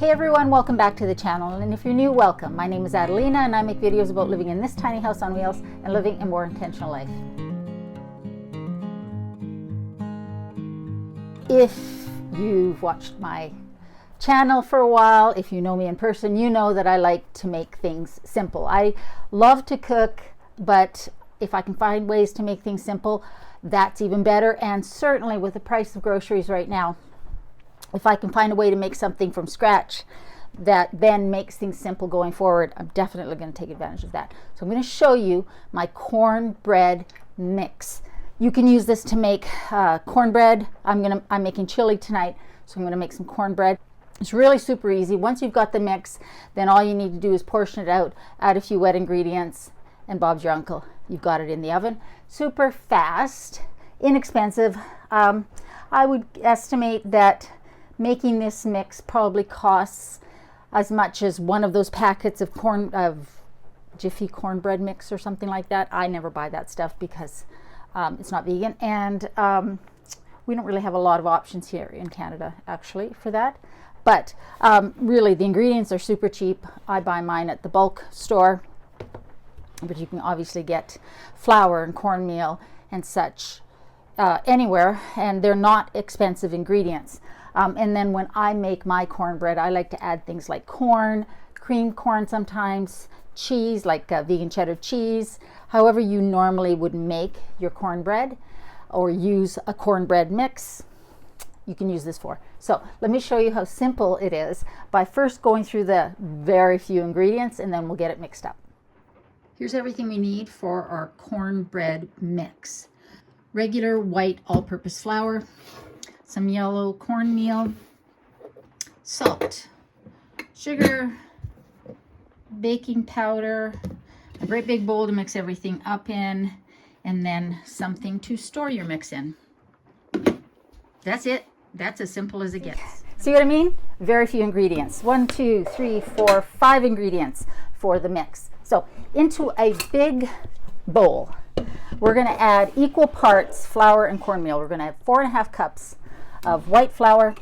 Hey everyone, welcome back to the channel, and if you're new, welcome. My name is Adelina and I make videos about living in this tiny house on wheels and living a more intentional life. If you've watched my channel for a while, if you know me in person, you know that I like to make things simple. I love to cook, but if I can find ways to make things simple, that's even better. And certainly with the price of groceries right now, if I can find a way to make something from scratch that then makes things simple going forward, I'm definitely going to take advantage of that. So I'm going to show you my cornbread mix. You can use this to make cornbread. I'm making chili tonight, so I'm going to make some cornbread. It's really super easy. Once you've got the mix, then all you need to do is portion it out, add a few wet ingredients, and Bob's your uncle. You've got it in the oven. Super fast, inexpensive. I would estimate that making this mix probably costs as much as one of those packets of Jiffy cornbread mix or something like that. I never buy that stuff because it's not vegan, and we don't really have a lot of options here in Canada actually for that. But really the ingredients are super cheap. I buy mine at the bulk store, but you can obviously get flour and cornmeal and such anywhere, and they're not expensive ingredients. And then when I make my cornbread, I like to add things like corn, creamed corn sometimes, cheese, like vegan cheddar cheese, however you normally would make your cornbread or use a cornbread mix, you can use this for. So let me show you how simple it is by first going through the very few ingredients, and then we'll get it mixed up. Here's everything we need for our cornbread mix. Regular white all-purpose flour, some yellow cornmeal, salt, sugar, baking powder, a great big bowl to mix everything up in, and then something to store your mix in. That's it. That's as simple as it gets. See what I mean? Very few ingredients. 1, 2, 3, 4, 5 ingredients for the mix. So into a big bowl, we're going to add equal parts flour and cornmeal. We're going to have 4.5 cups of white flour,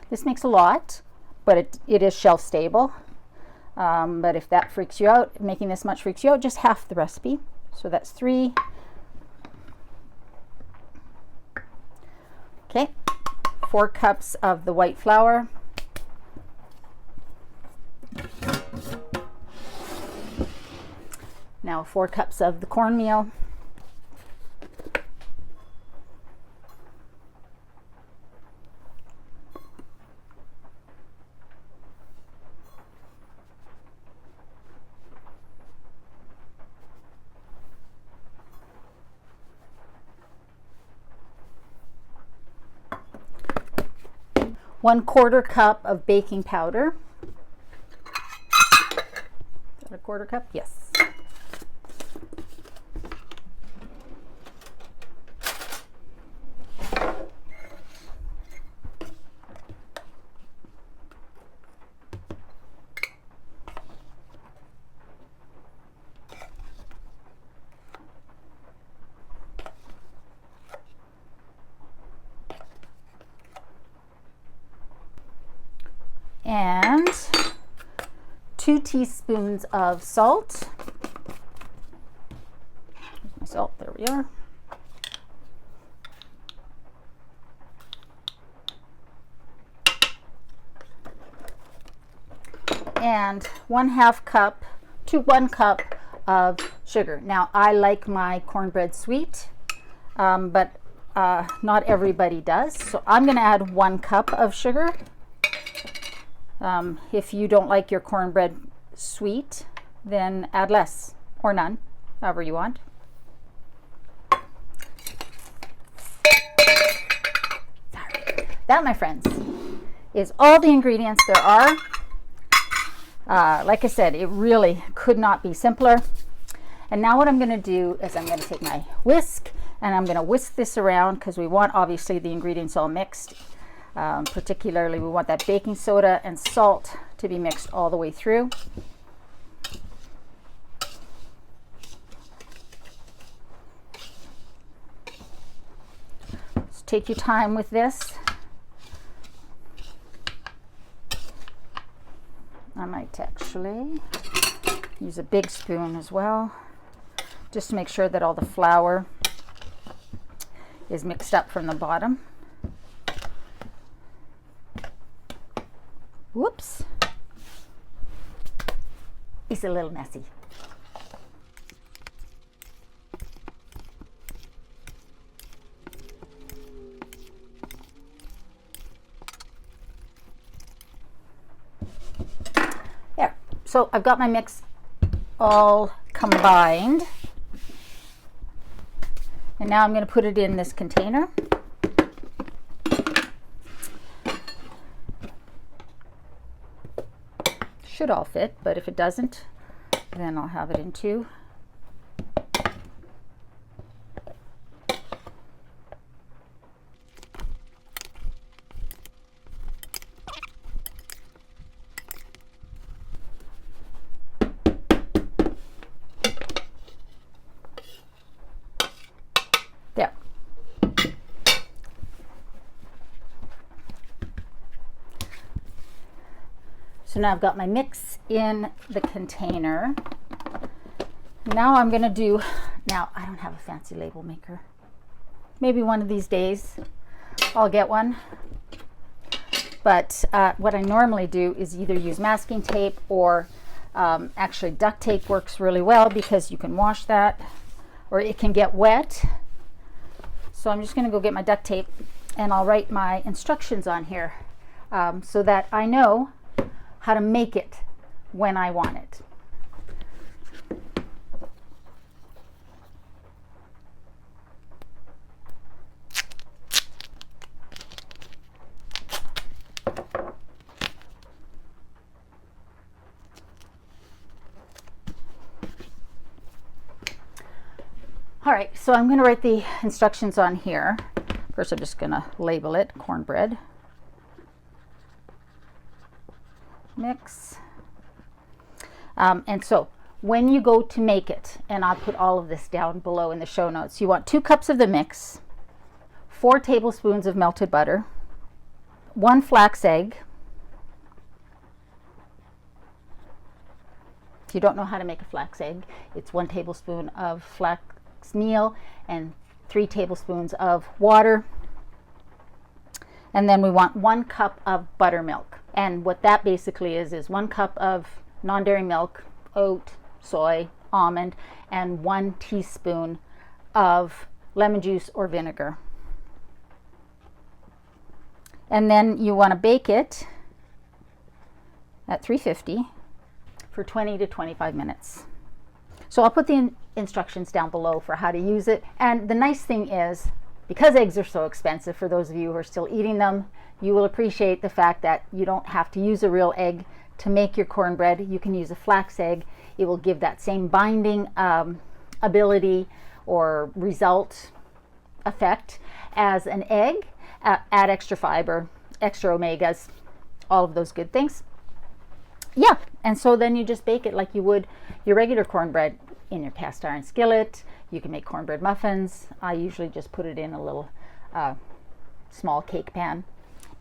this makes a lot, but it is shelf stable. But if that freaks you out, making this much freaks you out, just half the recipe. So that's 3. Okay. 4 cups of the white flour, now 4 cups of the cornmeal, ¼ cup of baking powder. Is that a 1/4 cup? Yes. And 2 teaspoons of salt. Here's my salt, there we are. And 1/2 cup to 1 cup of sugar. Now I like my cornbread sweet, but not everybody does. So I'm going to add 1 cup of sugar. If you don't like your cornbread sweet, then add less or none, however you want. That, my friends, is all the ingredients there are. Like I said, it really could not be simpler. And now what I'm going to do is I'm going to take my whisk and I'm going to whisk this around, because we want obviously the ingredients all mixed. Particularly we want that baking soda and salt to be mixed all the way through. So take your time with this. I might actually use a big spoon as well, just to make sure that all the flour is mixed up from the bottom. Whoops. It's a little messy. There. So I've got my mix all combined. And now I'm going to put it in this container. Should all fit, but if it doesn't, then I'll have it in two. There. So now I've got my mix in the container. Now I'm going to do, now I don't have a fancy label maker. Maybe one of these days I'll get one. But what I normally do is either use masking tape or actually duct tape works really well because you can wash that or it can get wet. So I'm just going to go get my duct tape and I'll write my instructions on here so that I know how to make it when I want it. All right, so I'm going to write the instructions on here. First, I'm just going to label it cornbread mix. And so when you go to make it, and I'll put all of this down below in the show notes, you want 2 cups of the mix, 4 tablespoons of melted butter, 1 flax egg. If you don't know how to make a flax egg, it's 1 tablespoon of flax meal and 3 tablespoons of water. And then we want 1 cup of buttermilk. And what that basically is 1 cup of non-dairy milk, oat, soy, almond, and 1 teaspoon of lemon juice or vinegar. And then you want to bake it at 350 for 20 to 25 minutes. So I'll put the instructions down below for how to use it. And the nice thing is, because eggs are so expensive, for those of you who are still eating them, you will appreciate the fact that you don't have to use a real egg to make your cornbread. You can use a flax egg. It will give that same binding ability or result effect as an egg. Add extra fiber, extra omegas, all of those good things. Yeah, and so then you just bake it like you would your regular cornbread in your cast iron skillet. You can make cornbread muffins. I usually just put it in a little small cake pan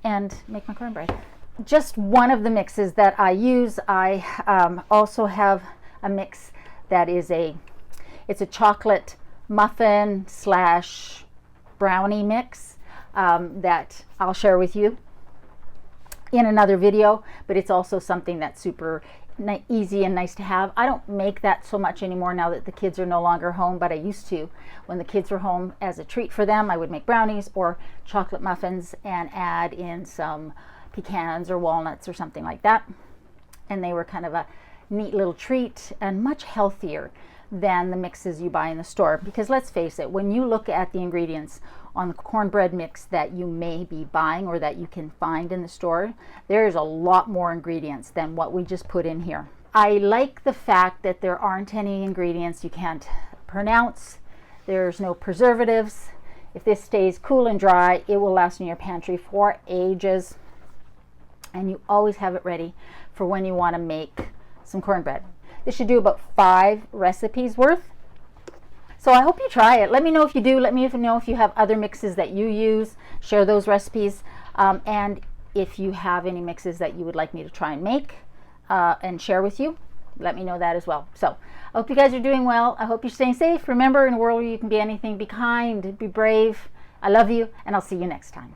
and make my cornbread. Just one of the mixes that I use. I also have a mix that is it's a chocolate muffin slash brownie mix that I'll share with you in another video, but it's also something that's super easy and nice to have. I don't make that so much anymore now that the kids are no longer home, but I used to. When the kids were home, as a treat for them, I would make brownies or chocolate muffins and add in some pecans or walnuts or something like that. And they were kind of a neat little treat and much healthier than the mixes you buy in the store. Because let's face it, when you look at the ingredients on the cornbread mix that you may be buying or that you can find in the store, there's a lot more ingredients than what we just put in here. I like the fact that there aren't any ingredients you can't pronounce. There's no preservatives. If this stays cool and dry, it will last in your pantry for ages. And you always have it ready for when you want to make some cornbread. This should do about 5 recipes worth. So I hope you try it. Let me know if you do. Let me know if you have other mixes that you use. Share those recipes. And if you have any mixes that you would like me to try and make and share with you, let me know that as well. So I hope you guys are doing well. I hope you're staying safe. Remember, in a world where you can be anything, be kind, be brave. I love you, and I'll see you next time.